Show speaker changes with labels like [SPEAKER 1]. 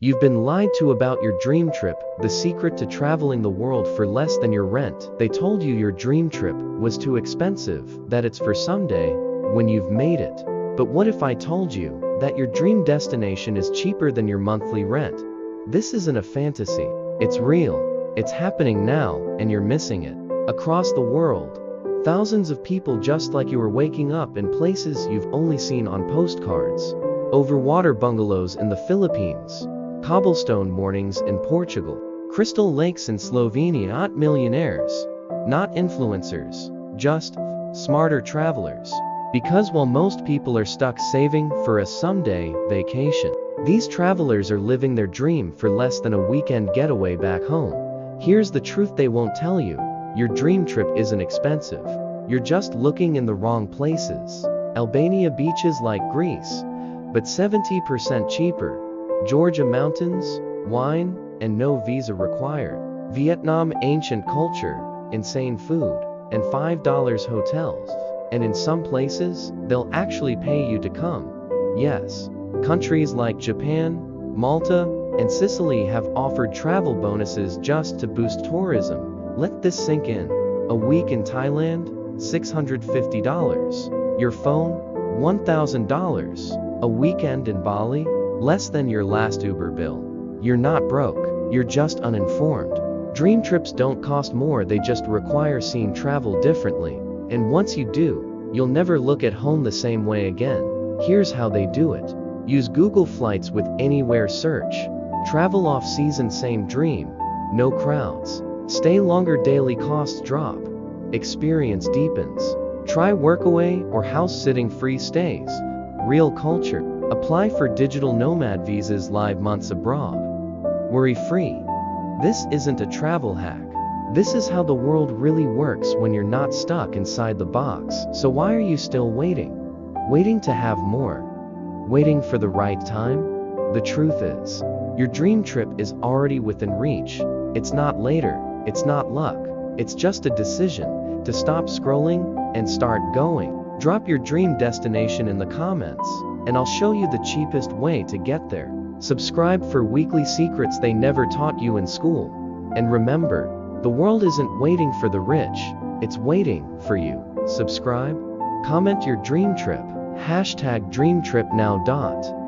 [SPEAKER 1] You've been lied to about your dream trip, the secret to traveling the world for less than your rent. They told you your dream trip was too expensive, that it's for someday, when you've made it. But what if I told you that your dream destination is cheaper than your monthly rent? This isn't a fantasy. It's real. It's happening now, and you're missing it. Across the world, thousands of people just like you are waking up in places you've only seen on postcards. Overwater bungalows in the Philippines, cobblestone mornings in Portugal, crystal lakes in Slovenia. Not millionaires, not influencers, just smarter travelers. Because while most people are stuck saving for a someday vacation, these travelers are living their dream for less than a weekend getaway back home. Here's the truth they won't tell you. Your dream trip isn't expensive. You're just looking in the wrong places. Albania beaches like Greece, but 70% cheaper. Georgia mountains, wine, and no visa required. Vietnam ancient culture, insane food, and $5 hotels. And in some places, they'll actually pay you to come. Yes. Countries like Japan, Malta, and Sicily have offered travel bonuses just to boost tourism. Let this sink in. A week in Thailand, $650. Your phone, $1,000. A weekend in Bali, less than your last Uber bill. You're not broke, you're just uninformed. Dream trips don't cost more, they just require seeing travel differently. And once you do, you'll never look at home the same way again. Here's how they do it. Use Google Flights with Anywhere search. Travel off-season, same dream. No crowds. Stay longer, daily costs drop. Experience deepens. Try workaway or house-sitting free stays. Real culture. Apply for digital nomad visas, live months abroad. Worry-free. This isn't a travel hack. This is how the world really works when you're not stuck inside the box. So why are you still waiting? Waiting to have more? Waiting for the right time? The truth is, your dream trip is already within reach. It's not later, it's not luck, it's just a decision to stop scrolling and start going. Drop your dream destination in the comments, and I'll show you the cheapest way to get there. Subscribe for weekly secrets they never taught you in school. And remember, the world isn't waiting for the rich, it's waiting for you. Subscribe, comment your dream trip, #DreamTripNow.